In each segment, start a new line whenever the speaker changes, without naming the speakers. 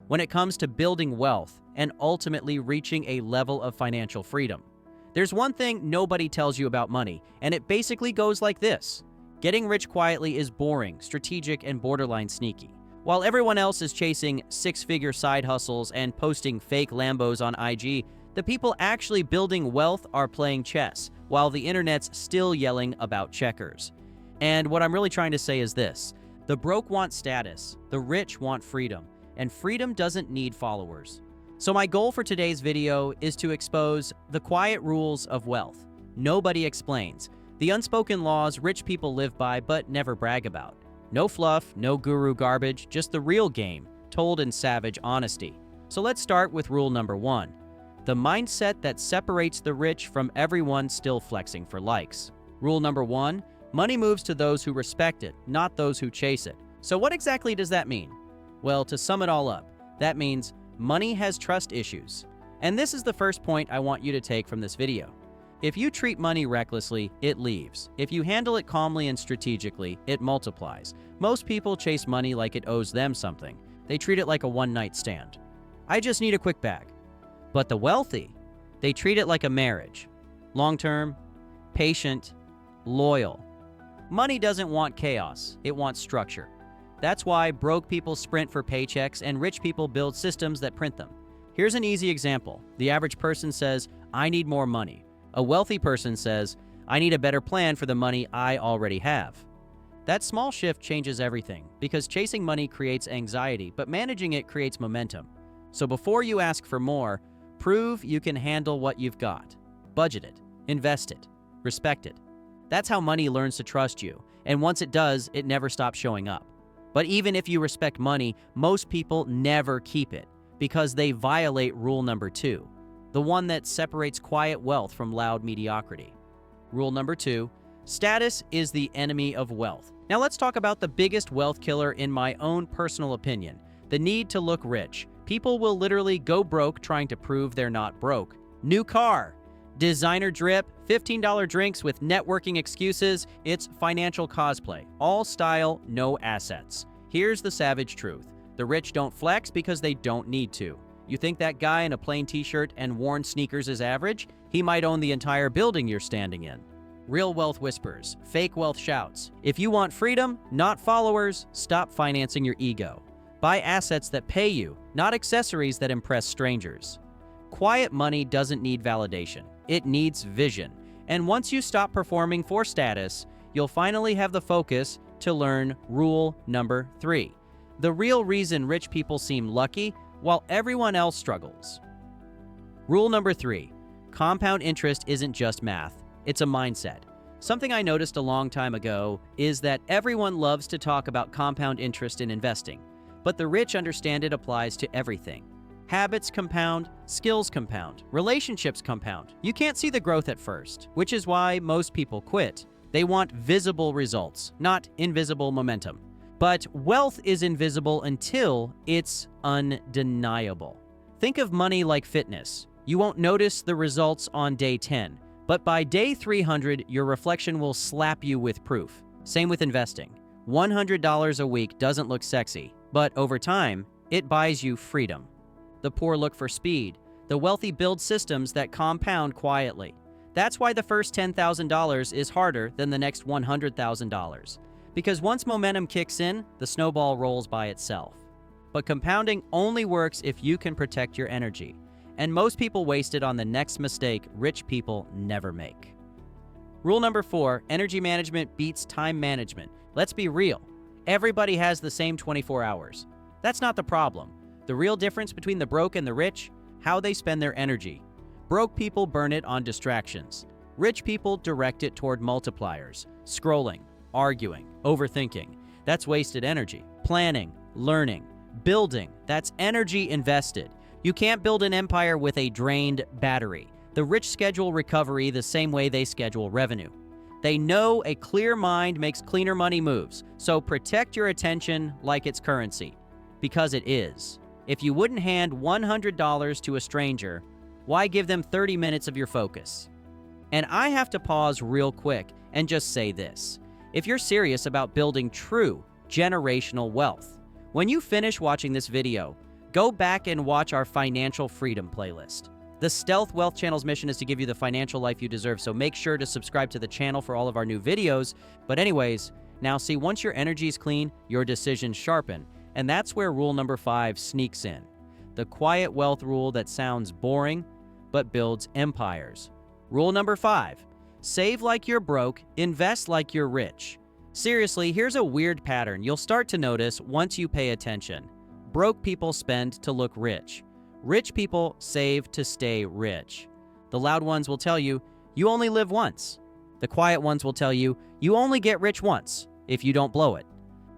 when it comes to building wealth and ultimately reaching a level of financial freedom. There's one thing nobody tells you about money, and it basically goes like this. Getting rich quietly is boring, strategic, and borderline sneaky. While everyone else is chasing six-figure side hustles and posting fake Lambos on IG, the people actually building wealth are playing chess, while the internet's still yelling about checkers. And what I'm really trying to say is this. The broke want status, the rich want freedom, and freedom doesn't need followers. So my goal for today's video is to expose the quiet rules of wealth. Nobody explains. The unspoken laws rich people live by but never brag about. No fluff, no guru garbage, just the real game, told in savage honesty. So let's start with rule number 1. The mindset that separates the rich from everyone still flexing for likes. Rule number 1, money moves to those who respect it, not those who chase it. So what exactly does that mean? Well, to sum it all up, that means money has trust issues. And this is the first point I want you to take from this video. If you treat money recklessly, it leaves. If you handle it calmly and strategically, it multiplies. Most people chase money like it owes them something. They treat it like a one-night stand. I just need a quick bag. But the wealthy, they treat it like a marriage. Long-term, patient, loyal. Money doesn't want chaos, it wants structure. That's why broke people sprint for paychecks and rich people build systems that print them. Here's an easy example. The average person says, "I need more money." A wealthy person says, "I need a better plan for the money I already have." That small shift changes everything, because chasing money creates anxiety, but managing it creates momentum. So before you ask for more, prove you can handle what you've got. Budget it, invest it, respect it. That's how money learns to trust you, and once it does, it never stops showing up. But even if you respect money, most people never keep it, because they violate rule number 2. The one that separates quiet wealth from loud mediocrity. Rule number 2, status is the enemy of wealth. Now let's talk about the biggest wealth killer in my own personal opinion, the need to look rich. People will literally go broke trying to prove they're not broke. New car, designer drip, $15 drinks with networking excuses, it's financial cosplay. All style, no assets. Here's the savage truth. The rich don't flex because they don't need to. You think that guy in a plain t-shirt and worn sneakers is average? He might own the entire building you're standing in. Real wealth whispers, fake wealth shouts. If you want freedom, not followers, stop financing your ego. Buy assets that pay you, not accessories that impress strangers. Quiet money doesn't need validation. It needs vision. And once you stop performing for status, you'll finally have the focus to learn rule number 3. The real reason rich people seem lucky while everyone else struggles. Rule number 3, compound interest isn't just math, it's a mindset. Something I noticed a long time ago is that everyone loves to talk about compound interest in investing, but the rich understand it applies to everything. Habits compound, skills compound, relationships compound. You can't see the growth at first, which is why most people quit. They want visible results, not invisible momentum. But wealth is invisible until it's undeniable. Think of money like fitness. You won't notice the results on day 10, but by day 300, your reflection will slap you with proof. Same with investing. $100 a week doesn't look sexy, but over time, it buys you freedom. The poor look for speed. The wealthy build systems that compound quietly. That's why the first $10,000 is harder than the next $100,000. Because once momentum kicks in, the snowball rolls by itself. But compounding only works if you can protect your energy. And most people waste it on the next mistake rich people never make. Rule number 4, energy management beats time management. Let's be real. Everybody has the same 24 hours. That's not the problem. The real difference between the broke and the rich, how they spend their energy. Broke people burn it on distractions. Rich people direct it toward multipliers, scrolling, arguing, overthinking. That's wasted energy. Planning, learning, building. That's energy invested. You can't build an empire with a drained battery. The rich schedule recovery the same way they schedule revenue. They know a clear mind makes cleaner money moves, so protect your attention like it's currency. Because it is. If you wouldn't hand $100 to a stranger, why give them 30 minutes of your focus? And I have to pause real quick and just say this. If you're serious about building true generational wealth, when you finish watching this video, Go back and watch our financial freedom playlist. The Stealth Wealth Channel's mission is to give you the financial life you deserve, so make sure to subscribe to the channel for all of our new videos. But anyways, now see, once your energy is clean, your decisions sharpen. And that's where rule number 5 sneaks in. The quiet wealth rule that sounds boring, but builds empires. Rule number 5, save like you're broke, invest like you're rich. Seriously, here's a weird pattern you'll start to notice once you pay attention. Broke people spend to look rich. Rich people save to stay rich. The loud ones will tell you, you only live once. The quiet ones will tell you, you only get rich once if you don't blow it.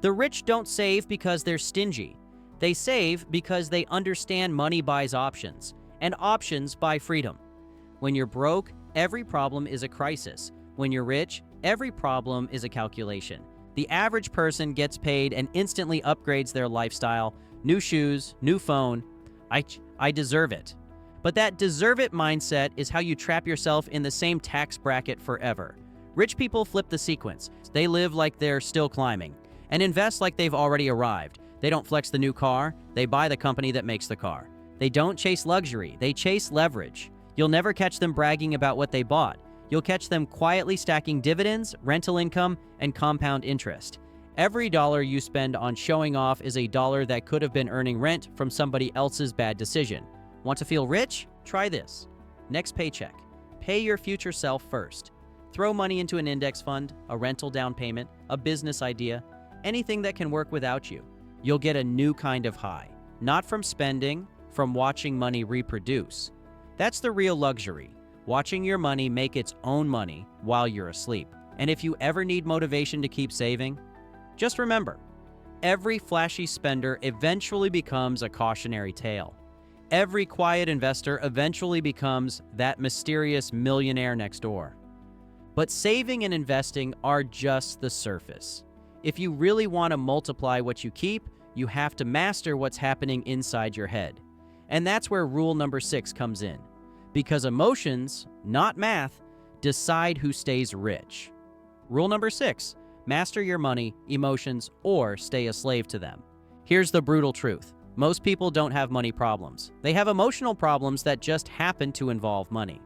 The rich don't save because they're stingy. They save because they understand money buys options, and options buy freedom. When you're broke, every problem is a crisis. When you're rich, every problem is a calculation. The average person gets paid and instantly upgrades their lifestyle. New shoes, new phone. I deserve it. But that deserve it mindset is how you trap yourself in the same tax bracket forever. Rich people flip the sequence. They live like they're still climbing and invest like they've already arrived. They don't flex the new car, they buy the company that makes the car. They don't chase luxury, they chase leverage. You'll never catch them bragging about what they bought. You'll catch them quietly stacking dividends, rental income, and compound interest. Every dollar you spend on showing off is a dollar that could have been earning rent from somebody else's bad decision. Want to feel rich? Try this. Next paycheck, pay your future self first. Throw money into an index fund, a rental down payment, a business idea, anything that can work without you. You'll get a new kind of high. Not from spending, from watching money reproduce. That's the real luxury. Watching your money make its own money while you're asleep. And if you ever need motivation to keep saving, just remember, every flashy spender eventually becomes a cautionary tale. Every quiet investor eventually becomes that mysterious millionaire next door. But saving and investing are just the surface. If you really want to multiply what you keep, you have to master what's happening inside your head. And that's where rule number 6 comes in. Because emotions, not math, decide who stays rich. Rule number 6, master your money, emotions, or stay a slave to them. Here's the brutal truth. Most people don't have money problems. They have emotional problems that just happen to involve money.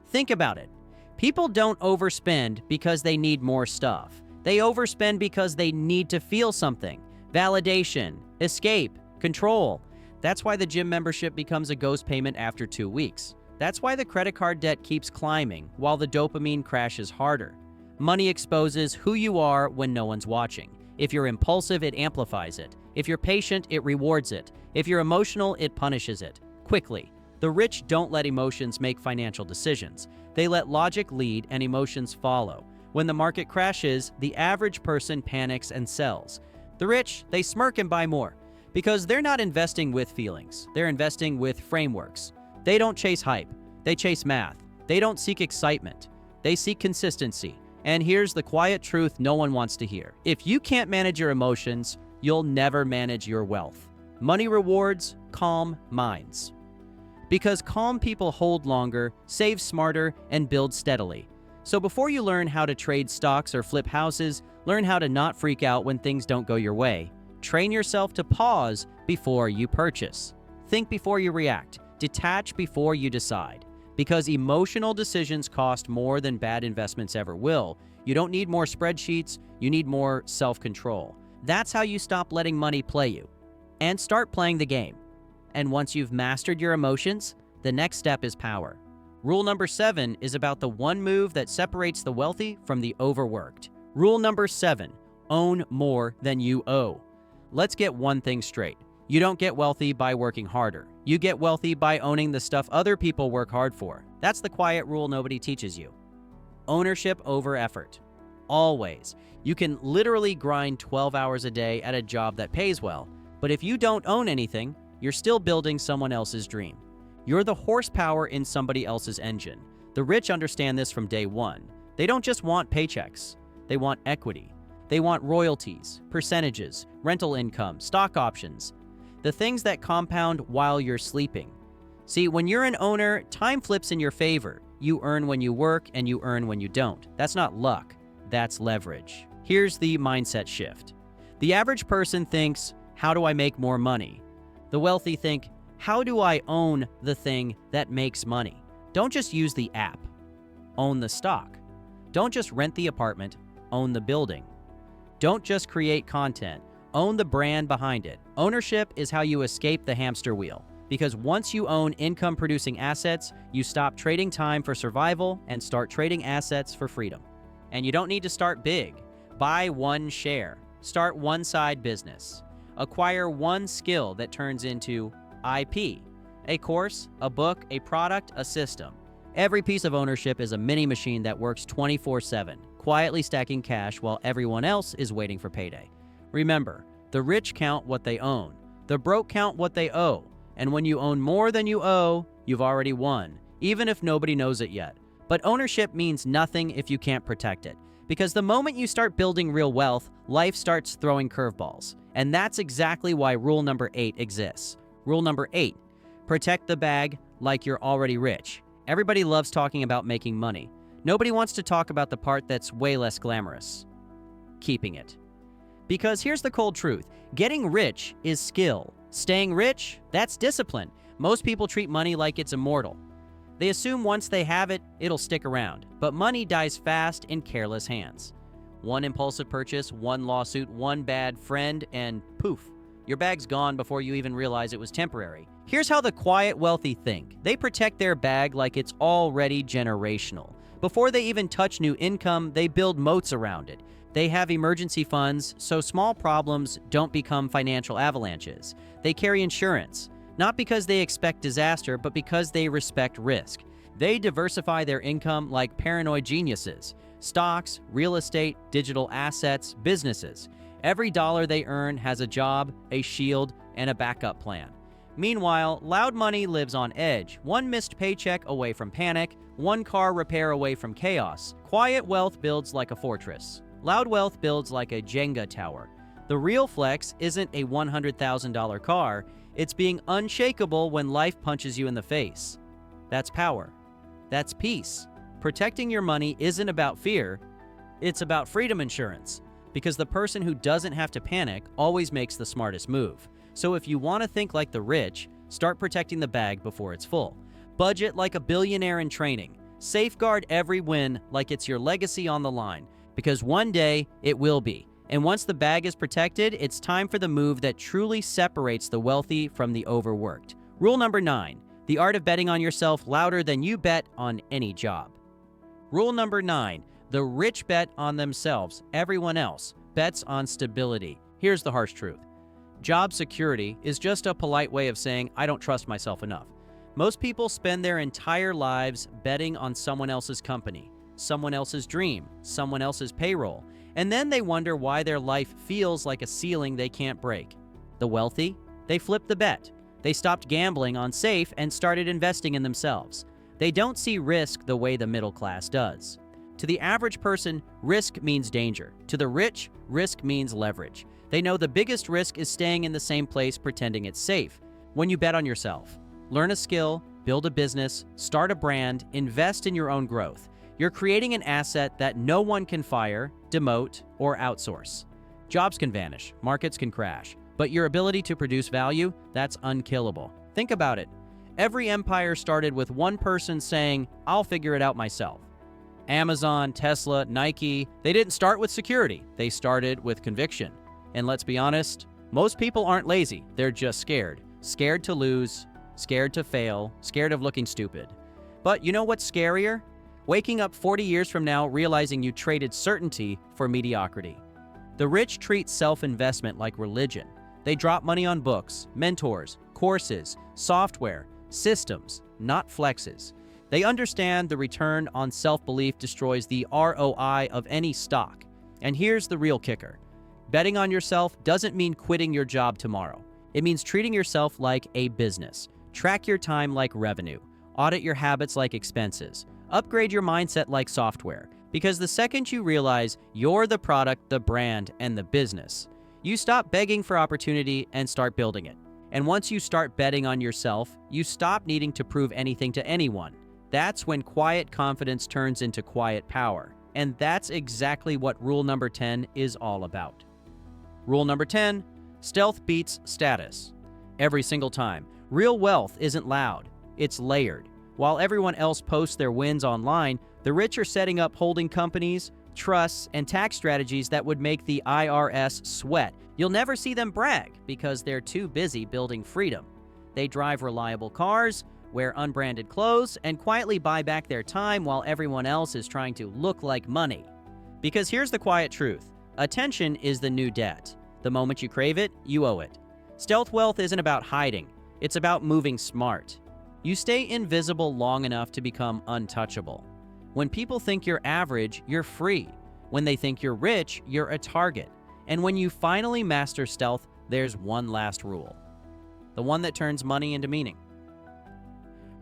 Think about it. People don't overspend because they need more stuff. They overspend because they need to feel something. Validation, escape, control. That's why the gym membership becomes a ghost payment after 2 weeks. That's why the credit card debt keeps climbing while the dopamine crashes harder. Money exposes who you are when no one's watching. If you're impulsive, it amplifies it. If you're patient, it rewards it. If you're emotional, it punishes it. Quickly. The rich don't let emotions make financial decisions. They let logic lead and emotions follow. When the market crashes, the average person panics and sells. The rich, they smirk and buy more because they're not investing with feelings. They're investing with frameworks. They don't chase hype. They chase math. They don't seek excitement. They seek consistency. And here's the quiet truth no one wants to hear. If you can't manage your emotions, you'll never manage your wealth. Money rewards calm minds. Because calm people hold longer, save smarter, and build steadily. So before you learn how to trade stocks or flip houses, learn how to not freak out when things don't go your way. Train yourself to pause before you purchase. Think before you react. Detach before you decide. Because emotional decisions cost more than bad investments ever will. You don't need more spreadsheets, you need more self-control. That's how you stop letting money play you and start playing the game. And once you've mastered your emotions, the next step is power. Rule number 7 is about the one move that separates the wealthy from the overworked. Rule number 7, own more than you owe. Let's get one thing straight. You don't get wealthy by working harder. You get wealthy by owning the stuff other people work hard for. That's the quiet rule nobody teaches you. Ownership over effort. Always. You can literally grind 12 hours a day at a job that pays well, but if you don't own anything, you're still building someone else's dream. You're the horsepower in somebody else's engine. The rich understand this from day one. They don't just want paychecks. They want equity. They want royalties, percentages, rental income, stock options. The things that compound while you're sleeping. See, when you're an owner, time flips in your favor. You earn when you work and you earn when you don't. That's not luck. That's leverage. Here's the mindset shift. The average person thinks, how do I make more money? The wealthy think, how do I own the thing that makes money? Don't just use the app. Own the stock. Don't just rent the apartment. Own the building. Don't just create content. Own the brand behind it. Ownership is how you escape the hamster wheel. Because once you own income-producing assets, you stop trading time for survival and start trading assets for freedom. And you don't need to start big. Buy one share. Start one side business. Acquire one skill that turns into IP. A course, a book, a product, a system. Every piece of ownership is a mini machine that works 24/7, quietly stacking cash while everyone else is waiting for payday. Remember, the rich count what they own. The broke count what they owe. And when you own more than you owe, you've already won, even if nobody knows it yet. But ownership means nothing if you can't protect it. Because the moment you start building real wealth, life starts throwing curveballs. And that's exactly why rule number 8 exists. Rule number 8, protect the bag like you're already rich. Everybody loves talking about making money. Nobody wants to talk about the part that's way less glamorous. Keeping it. Because here's the cold truth. Getting rich is skill. Staying rich, that's discipline. Most people treat money like it's immortal. They assume once they have it, it'll stick around. But money dies fast in careless hands. One impulsive purchase, one lawsuit, one bad friend, and poof, your bag's gone before you even realize it was temporary. Here's how the quiet wealthy think. They protect their bag like it's already generational. Before they even touch new income, they build moats around it. They have emergency funds, so small problems don't become financial avalanches. They carry insurance, not because they expect disaster, but because they respect risk. They diversify their income like paranoid geniuses. Stocks, real estate, digital assets, businesses. Every dollar they earn has a job, a shield, and a backup plan. Meanwhile, loud money lives on edge, one missed paycheck away from panic, one car repair away from chaos. Quiet wealth builds like a fortress. Loud wealth builds like a Jenga tower. The real flex isn't a $100,000 car, it's being unshakable when life punches you in the face. That's power. That's peace. Protecting your money isn't about fear, it's about freedom insurance. Because the person who doesn't have to panic always makes the smartest move. So if you want to think like the rich, start protecting the bag before it's full. Budget like a billionaire in training. Safeguard every win like it's your legacy on the line. Because one day, it will be. And once the bag is protected, it's time for the move that truly separates the wealthy from the overworked. Rule number 9, the art of betting on yourself louder than you bet on any job. Rule number 9, the rich bet on themselves. Everyone else bets on stability. Here's the harsh truth. Job security is just a polite way of saying, I don't trust myself enough. Most people spend their entire lives betting on someone else's company, someone else's dream, someone else's payroll, and then they wonder why their life feels like a ceiling they can't break. The wealthy, they flipped the bet. They stopped gambling on safe and started investing in themselves. They don't see risk the way the middle class does. To the average person, risk means danger. To the rich, risk means leverage. They know the biggest risk is staying in the same place pretending it's safe. When you bet on yourself, learn a skill, build a business, start a brand, invest in your own growth. You're creating an asset that no one can fire, demote, or outsource. Jobs can vanish, markets can crash, but your ability to produce value, that's unkillable. Think about it. Every empire started with one person saying, I'll figure it out myself. Amazon, Tesla, Nike, they didn't start with security. They started with conviction. And let's be honest, most people aren't lazy. They're just scared. Scared to lose, scared to fail, scared of looking stupid. But you know what's scarier? Waking up 40 years from now realizing you traded certainty for mediocrity. The rich treat self-investment like religion. They drop money on books, mentors, courses, software, systems, not flexes. They understand the return on self-belief destroys the ROI of any stock. And here's the real kicker. Betting on yourself doesn't mean quitting your job tomorrow. It means treating yourself like a business. Track your time like revenue. Audit your habits like expenses. Upgrade your mindset like software. Because the second you realize you're the product, the brand, and the business, you stop begging for opportunity and start building it. And once you start betting on yourself, you stop needing to prove anything to anyone. That's when quiet confidence turns into quiet power. And that's exactly what rule number 10 is all about. Rule number 10, stealth beats status. every single time. Real wealth isn't loud, it's layered. While everyone else posts their wins online, the rich are setting up holding companies, trusts, and tax strategies that would make the IRS sweat. You'll never see them brag because they're too busy building freedom. They drive reliable cars, wear unbranded clothes, and quietly buy back their time while everyone else is trying to look like money. Because here's the quiet truth. Attention is the new debt. The moment you crave it, you owe it. Stealth wealth isn't about hiding. It's about moving smart. You stay invisible long enough to become untouchable. When people think you're average, you're free. When they think you're rich, you're a target. And when you finally master stealth, there's one last rule. The one that turns money into meaning.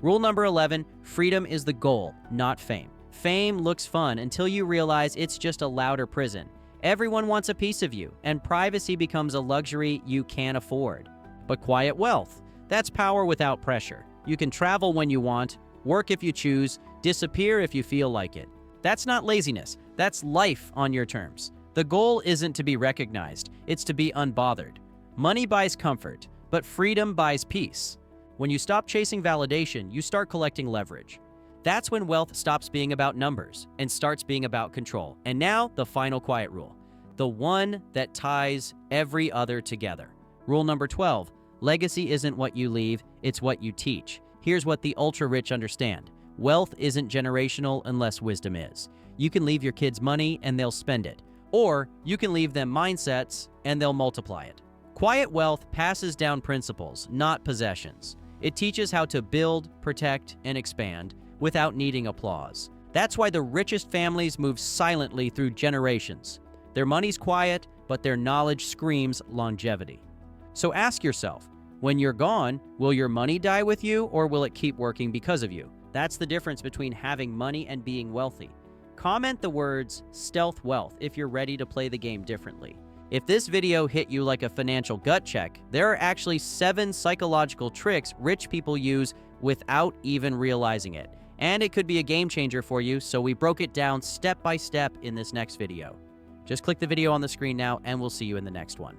Rule number 11, freedom is the goal, not fame. Fame looks fun until you realize it's just a louder prison. Everyone wants a piece of you, and privacy becomes a luxury you can't afford. But quiet wealth, that's power without pressure. You can travel when you want, work if you choose, disappear if you feel like it. That's not laziness, that's life on your terms. The goal isn't to be recognized, it's to be unbothered. Money buys comfort, but freedom buys peace. When you stop chasing validation, you start collecting leverage. That's when wealth stops being about numbers and starts being about control. And now, the final quiet rule. The one that ties every other together. Rule number 12. Legacy isn't what you leave, it's what you teach. Here's what the ultra-rich understand. Wealth isn't generational unless wisdom is. You can leave your kids money and they'll spend it. Or you can leave them mindsets and they'll multiply it. Quiet wealth passes down principles, not possessions. It teaches how to build, protect, and expand without needing applause. That's why the richest families move silently through generations. Their money's quiet, but their knowledge screams longevity. So ask yourself, when you're gone, will your money die with you or will it keep working because of you? That's the difference between having money and being wealthy. Comment the words stealth wealth if you're ready to play the game differently. If this video hit you like a financial gut check, there are actually 7 psychological tricks rich people use without even realizing it. And it could be a game changer for you, so we broke it down step by step in this next video. Just click the video on the screen now and we'll see you in the next one.